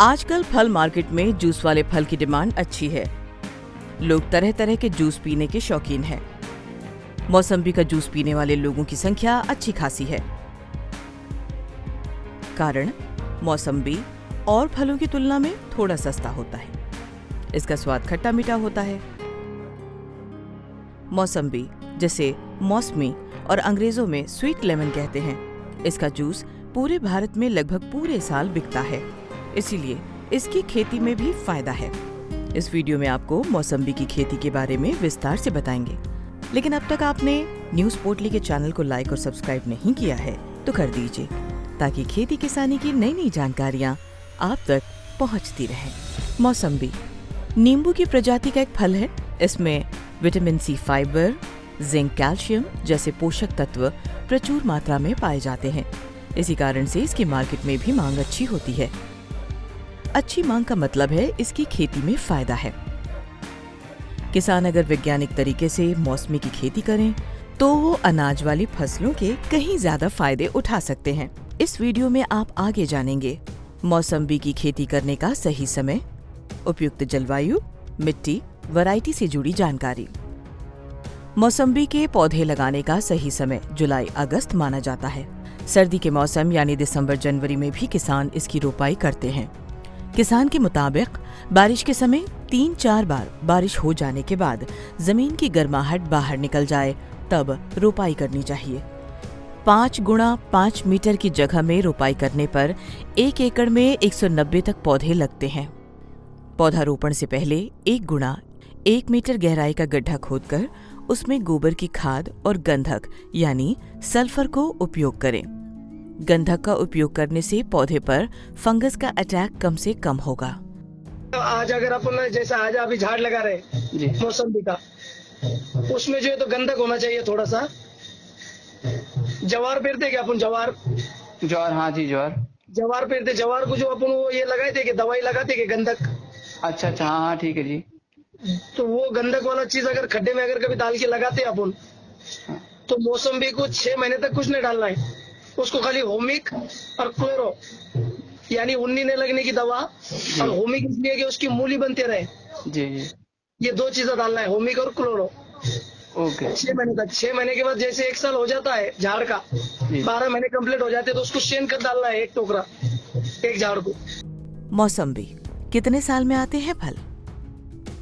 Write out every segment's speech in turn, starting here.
आजकल फल मार्केट में जूस वाले फल की डिमांड अच्छी है। लोग तरह तरह के जूस पीने के शौकीन हैं। मौसम्बी का जूस पीने वाले लोगों की संख्या अच्छी खासी है। कारण मौसम्बी और फलों की तुलना में थोड़ा सस्ता होता है। इसका स्वाद खट्टा मीठा होता है। मौसम्बी, जिसे मौसमी और अंग्रेजों में स्वीट लेमन कहते हैं, इसका जूस पूरे भारत में लगभग पूरे साल बिकता है। इसीलिए इसकी खेती में भी फायदा है। इस वीडियो में आपको मौसम्बी की खेती के बारे में विस्तार से बताएंगे। लेकिन अब तक आपने न्यूज पोर्टली के चैनल को लाइक और सब्सक्राइब नहीं किया है तो कर दीजिए, ताकि खेती किसानी की नई नई जानकारियाँ आप तक पहुँचती रहे। मौसम्बी नींबू की प्रजाति का एक फल है। इसमें vitamin C, fibre, zinc, calcium जैसे पोषक तत्व प्रचुर मात्रा में पाए जाते हैं। इसी कारण से इसकी मार्केट में भी मांग अच्छी होती है। अच्छी मांग का मतलब है इसकी खेती में फायदा है। किसान अगर वैज्ञानिक तरीके से मौसमी की खेती करें तो वो अनाज वाली फसलों के कहीं ज्यादा फायदे उठा सकते हैं। इस वीडियो में आप आगे जानेंगे मौसम्बी की खेती करने का सही समय, उपयुक्त जलवायु, मिट्टी, वैरायटी से जुड़ी जानकारी। मौसम्बी के पौधे लगाने का सही समय जुलाई-अगस्त माना जाता है। सर्दी के मौसम यानी दिसंबर-जनवरी में भी किसान इसकी रोपाई करते हैं। किसान के मुताबिक बारिश के समय 3-4 बार बारिश हो जाने के बाद जमीन की गर्माहट बाहर निकल जाए तब रोपाई करनी चाहिए। 5 गुणा 5 मीटर की जगह में रोपाई करने पर 1 एकड़ में 190 तक पौधे लगते हैं। पौधारोपण से पहले 1 गुणा 1 मीटर गहराई का गड्ढा खोदकर उसमें गोबर की खाद और गंधक यानी सल्फर को उपयोग करें। गंधक का उपयोग करने से पौधे पर फंगस का अटैक कम से कम होगा। आज अगर अपन जैसा आज अभी झाड़ लगा रहे मौसम्बी का, उसमें जो है तो गंधक होना चाहिए थोड़ा सा। जवार पेरते क्या अपन? जवार, हाँ जी, जवार पेरते। जवार को जो अपन वो ये लगाए थे कि दवाई लगाते कि गंधक। अच्छा, हाँ ठीक है जी। तो वो गंधक वाला चीज अगर खड्डे में अगर कभी डाल के लगाते अपन, तो मौसम्बी को 6 महीने तक कुछ नहीं डालना है। उसको खाली होमिक और क्लोरो यानी उन्नी ने लगने की दवा, और होमिक इसलिए कि उसकी मूली बनते रहे जी। ये 2 चीजें डालना है, होमिक और क्लोरो। ओके। 6 महीने तक। 6 महीने के बाद जैसे 1 साल हो जाता है झाड़ का, 12 महीने कंप्लीट हो जाते हैं, तो उसको शेन कर डालना है, 1 टोकरा एक झाड़ को। मौसम्बी कितने साल में आते हैं फल?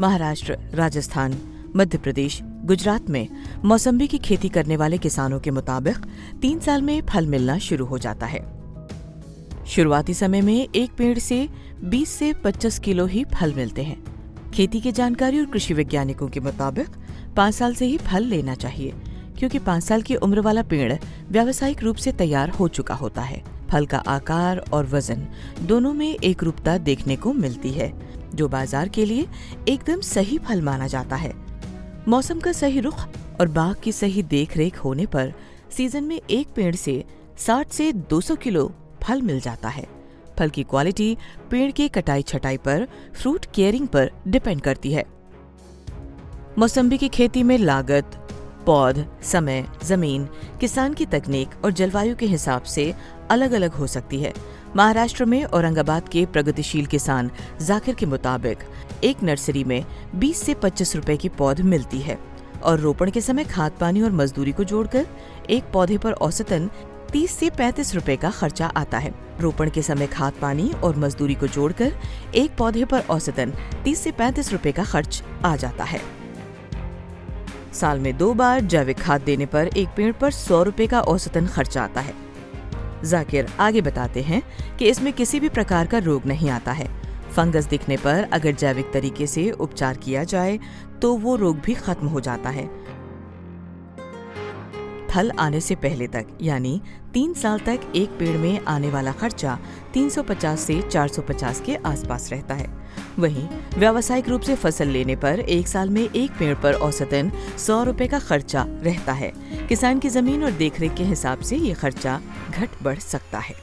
महाराष्ट्र, राजस्थान, मध्य प्रदेश, गुजरात में मौसम्बी की खेती करने वाले किसानों के मुताबिक 3 साल में फल मिलना शुरू हो जाता है। शुरुआती समय में एक पेड़ से 20 से 25 किलो ही फल मिलते हैं। खेती की जानकारी और कृषि वैज्ञानिकों के मुताबिक 5 साल से ही फल लेना चाहिए, क्योंकि 5 साल की उम्र वाला पेड़ व्यावसायिक रूप से तैयार हो चुका होता है। फल का आकार और वजन दोनों में एक रूपता देखने को मिलती है, जो बाजार के लिए एकदम सही फल माना जाता है। मौसम का सही रुख और बाग की सही देखरेख होने पर सीजन में एक पेड़ से 60 से 200 किलो फल मिल जाता है। फल की क्वालिटी पेड़ की कटाई छटाई पर, फ्रूट केयरिंग पर डिपेंड करती है। मौसम्बी की खेती में लागत, पौध, समय, जमीन, किसान की तकनीक और जलवायु के हिसाब से अलग अलग हो सकती है। महाराष्ट्र में औरंगाबाद के प्रगतिशील किसान जाकिर के मुताबिक एक नर्सरी में 20 से 25 रुपए की पौध मिलती है, और रोपण के समय खाद पानी और मजदूरी को जोड़कर एक पौधे पर औसतन 30 से 35 रुपए का खर्चा आता है। रोपण के समय खाद पानी और मजदूरी को जोड़कर एक पौधे पर औसतन 30 से 35 रुपए का खर्च आ जाता है। साल में 2 बार जैविक खाद देने पर एक पेड़ पर 100 रुपए का औसतन खर्चा आता है। जाकिर आगे बताते हैं कि इसमें किसी भी प्रकार का रोग नहीं आता है। फंगस दिखने पर अगर जैविक तरीके से उपचार किया जाए तो वो रोग भी खत्म हो जाता है। फल आने से पहले तक यानी 3 साल तक एक पेड़ में आने वाला खर्चा 350 से 450 के आसपास रहता है। वहीं व्यावसायिक रूप से फसल लेने पर 1 साल में एक पेड़ पर औसतन 100 रुपए का खर्चा रहता है। किसान की जमीन और देखरेख के हिसाब से ये खर्चा घट बढ़ सकता है।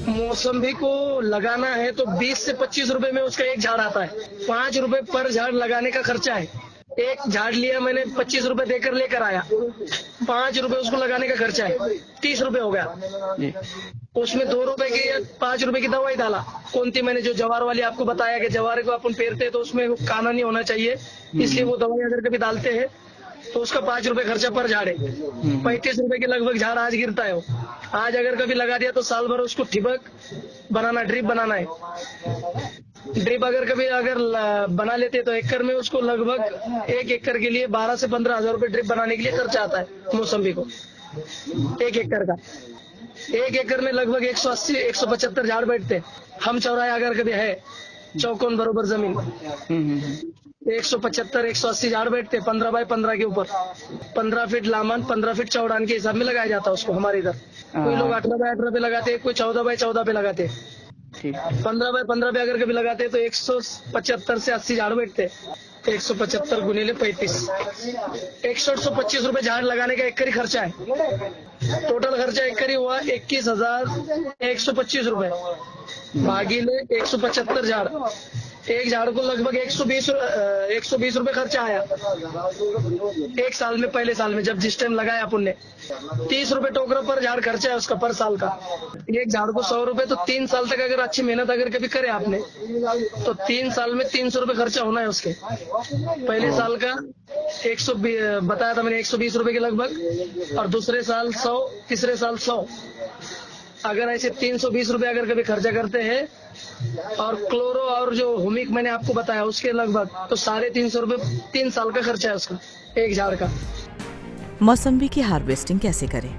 मौसम्बी को लगाना है तो 20 से 25 रुपए में उसका एक झाड़ आता है। 5 रुपए पर झाड़ लगाने का खर्चा है। एक झाड़ लिया मैंने 25 रुपए देकर लेकर आया, 5 रुपए उसको लगाने का खर्चा है, 30 रुपए हो गया। जी उसमें 2 रुपए की या 5 रुपए की दवाई डाला। कौन थी, मैंने जो जवार वाली आपको बताया कि जवार को अपन पेरते हैं तो उसमें काना नहीं होना चाहिए, इसलिए वो दवाई अगर कभी डालते हैं तो उसका 5 रुपए खर्चा पर झाड़ है। 35 रुपए के लगभग झाड़ आज गिरता है वो। आज अगर कभी लगा दिया तो साल भर उसको ठिबक बनाना, ड्रिप बनाना है। ड्रिप अगर कभी बना लेते तो एकड़ में उसको लगभग 1 एकड़ के लिए 12 से 15 हजार रुपए ड्रिप बनाने के लिए खर्चा आता है मौसम्बी को, 1 एकड़ का। 1 एकड़ में लगभग 180-175 झाड़ बैठते। हम चौराहे अगर कभी है चौकोन बरोबर जमीन, 175-180 झाड़ बैठते, 15 बाय 15 के ऊपर, 15 फीट लामान 15 फीट चौड़ान के हिसाब में लगाया जाता है उसको हमारे इधर। कोई लोग 18 बाय 18 पे लगाते हैं, कोई 14 बाय 14 पे लगाते हैं। ठीक 15 बाय 15 पे अगर कभी लगाते तो 175 से 80 झाड़ बैठते। 175 गुणिले 35, 125 रुपए झाड़ लगाने का एकरी खर्चा है। टोटल खर्चा एकरी हुआ 21,125 रुपए भागीले 175 झाड़। एक झाड़ को लगभग 120 रुपए खर्चा आया 1 साल में। पहले साल में जब जिस टाइम लगाया अपन ने 30 रुपए टोकरा पर झाड़ खर्चा है उसका पर साल का। एक झाड़ को 100 रुपए, तो 3 साल तक अगर अच्छी मेहनत अगर कभी करे आपने तो 3 साल में 300 रुपए खर्चा होना है उसके। पहले साल का 120 बताया था मैंने, 120 रुपए के लगभग, और दूसरे साल 100, तीसरे साल 100। अगर ऐसे 320 रुपए अगर कभी खर्चा करते हैं, और क्लोरो और जो हुमिक मैंने आपको बताया उसके लगभग, तो 350 रुपए 3 साल का खर्चा है उसका, एक झाड़ का। मौसम्बी की हार्वेस्टिंग कैसे करें?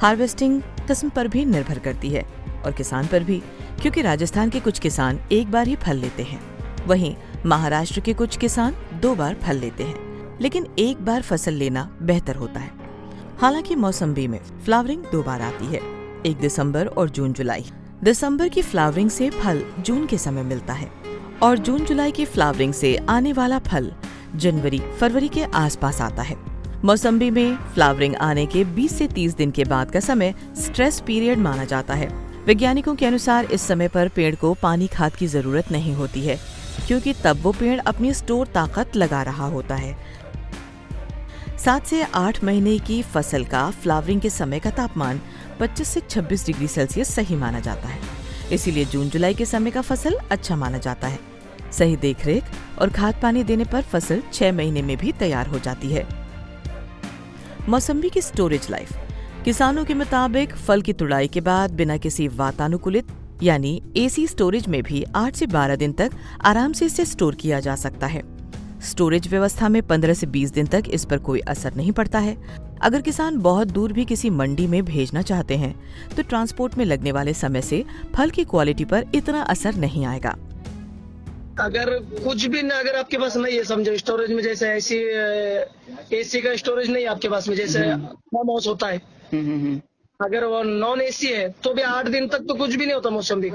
हार्वेस्टिंग किस्म पर भी निर्भर करती है और किसान पर भी, क्योंकि राजस्थान के कुछ किसान एक बार ही फल लेते हैं, वहीं महाराष्ट्र के कुछ किसान 2 बार फल लेते हैं, लेकिन एक बार फसल लेना बेहतर होता है। हालांकि मौसम्बी में फ्लावरिंग 2 बार आती है, 1 दिसंबर और जून जुलाई। दिसंबर की फ्लावरिंग से फल जून के समय मिलता है और जून जुलाई की फ्लावरिंग से आने वाला फल जनवरी फरवरी के आसपास आता है। मौसम्बी में फ्लावरिंग आने के 20 से 30 दिन के बाद का समय स्ट्रेस पीरियड माना जाता है। वैज्ञानिकों के अनुसार इस समय पर पेड़ को पानी खाद की जरूरत नहीं होती है, क्योंकि तब वो पेड़ अपनी स्टोर ताकत लगा रहा होता है। 7 से 8 महीने की फसल का फ्लावरिंग के समय का तापमान 25 से 26 डिग्री सेल्सियस सही माना जाता है। इसीलिए जून जुलाई के समय का फसल अच्छा माना जाता है। सही देखरेख और खाद पानी देने पर फसल 6 महीने में भी तैयार हो जाती है। मौसम्बी की स्टोरेज लाइफ। किसानों के मुताबिक फल की तुड़ाई के बाद बिना किसी वातानुकूलित यानी एसी स्टोरेज में भी 8 से 12 दिन तक आराम से इसे स्टोर किया जा सकता है। स्टोरेज व्यवस्था में 15 से 20 दिन तक इस पर कोई असर नहीं पड़ता है। अगर किसान बहुत दूर भी किसी मंडी में भेजना चाहते हैं तो ट्रांसपोर्ट में लगने वाले समय से फल की क्वालिटी पर इतना असर नहीं आएगा। अगर कुछ भी ना, अगर आपके पास नहीं है, समझो स्टोरेज में जैसे ऐसी एसी का स्टोरेज नहीं आपके पास में, जैसे फार्म हाउस होता है, अगर वो नॉन एसी है तो भी 8 दिन तक तो कुछ भी नहीं होता मौसम्बी।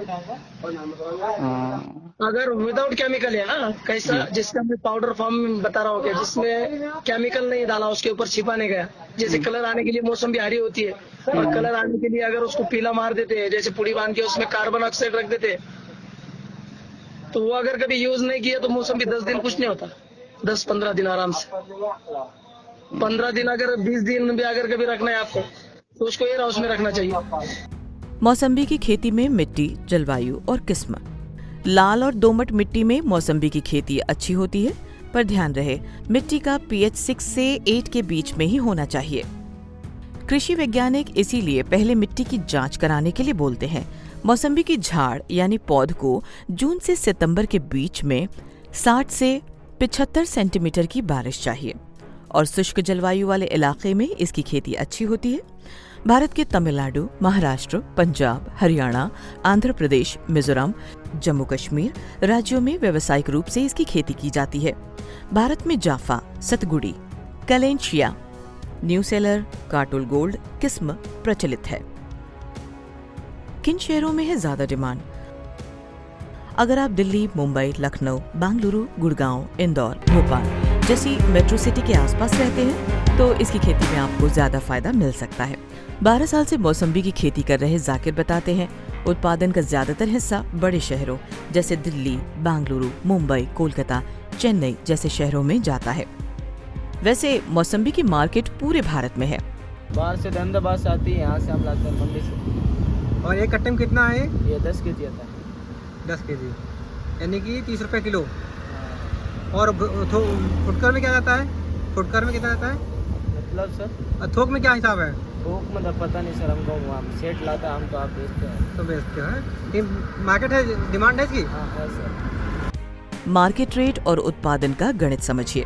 अगर विदाउट केमिकल है, हाँ, कैसा, जिसका मैं पाउडर फॉर्म में बता रहा हूँ, जिसमें केमिकल नहीं डाला, उसके ऊपर छिपाने गया। जैसे कलर आने के लिए मौसम्बी हरी होती है, और कलर आने के लिए अगर उसको पीला मार देते हैं, जैसे पुड़ी बांध के उसमें कार्बन ऑक्साइड रख देते, तो वो अगर कभी यूज नहीं किया तो मौसम्बी 10 दिन कुछ नहीं होता, 10-15 दिन आराम से। 15 दिन अगर 20 दिन भी अगर कभी रखना है आपको तो उसको एयर हाउस में रखना चाहिए। मौसम्बी की खेती में मिट्टी, जलवायु और किस्म। लाल और दोमट मिट्टी में मौसम्बी की खेती अच्छी होती है, पर ध्यान रहे मिट्टी का pH 6 से 8 के बीच में ही होना चाहिए। कृषि वैज्ञानिक इसीलिए पहले मिट्टी की जांच कराने के लिए बोलते हैं। मौसम्बी की झाड़ यानी पौध को जून से सितंबर के बीच में 60 से 75 सेंटीमीटर की बारिश चाहिए और शुष्क जलवायु वाले इलाके में इसकी खेती अच्छी होती है। भारत के तमिलनाडु, महाराष्ट्र, पंजाब, हरियाणा, आंध्र प्रदेश, मिजोरम, जम्मू कश्मीर राज्यों में व्यावसायिक रूप से इसकी खेती की जाती है। भारत में जाफा, सतगुड़ी, कैलेंशिया, न्यूसेलर, काटोल गोल्ड किस्म प्रचलित है। किन शहरों में है ज्यादा डिमांड? अगर आप दिल्ली, मुंबई, लखनऊ, बेंगलुरु, गुड़गांव, इंदौर, भोपाल जैसी मेट्रो सिटी के आसपास रहते हैं तो इसकी खेती में आपको ज्यादा फायदा मिल सकता है। 12 साल से मौसम्बी की खेती कर रहे जाकिर बताते हैं, उत्पादन का ज्यादातर हिस्सा बड़े शहरों जैसे दिल्ली, बेंगलुरु, मुंबई, कोलकाता, चेन्नई जैसे शहरों में जाता है। वैसे मौसम्बी की मार्केट पूरे भारत में है। बाहर से अहमदाबाद से आती है, यहाँ से हम लाते हैं मंडी से। और एक कट्टे में कितना है? ये 10 केजी आता है। 10 केजी यानी कि 30 रुपये किलो। और फुटकर में क्या जाता है? फुटकर में कितना जाता है? मतलब सर और थोक में क्या हिसाब है? थोक में तो पता नहीं सर, हमको हम सेट लाता है, हम तो आप बेचते हैं। तो बेचते हैं। ये मार्केट है, डिमांड है इसकी? हाँ है सर। मार्केट रेट और उत्पादन का गणित समझिए।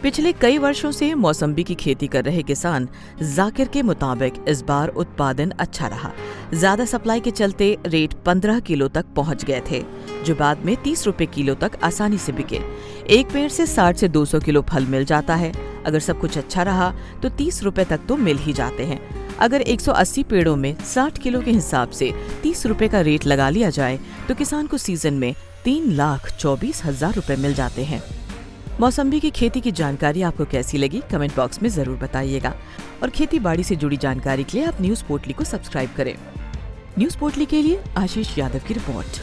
पिछले कई वर्षों से मौसम्बी की खेती कर रहे किसान जाकिर के मुताबिक इस बार उत्पादन अच्छा रहा। ज्यादा सप्लाई के चलते रेट 15 किलो तक पहुंच गए थे, जो बाद में 30 रुपए किलो तक आसानी से बिके। एक पेड़ से 60 से 200 किलो फल मिल जाता है। अगर सब कुछ अच्छा रहा तो 30 रुपए तक तो मिल ही जाते हैं। अगर 180 पेड़ों में 60 किलो के हिसाब से 30 रुपए का रेट लगा लिया जाए तो किसान को सीजन में 3,24,000 रुपए मिल जाते हैं। मौसम्बी की खेती की जानकारी आपको कैसी लगी, कमेंट बॉक्स में जरूर बताइएगा। और खेती बाड़ी से जुड़ी जानकारी के लिए आप न्यूज पोर्टली को सब्सक्राइब करें। न्यूज पोर्टली के लिए आशीष यादव की रिपोर्ट।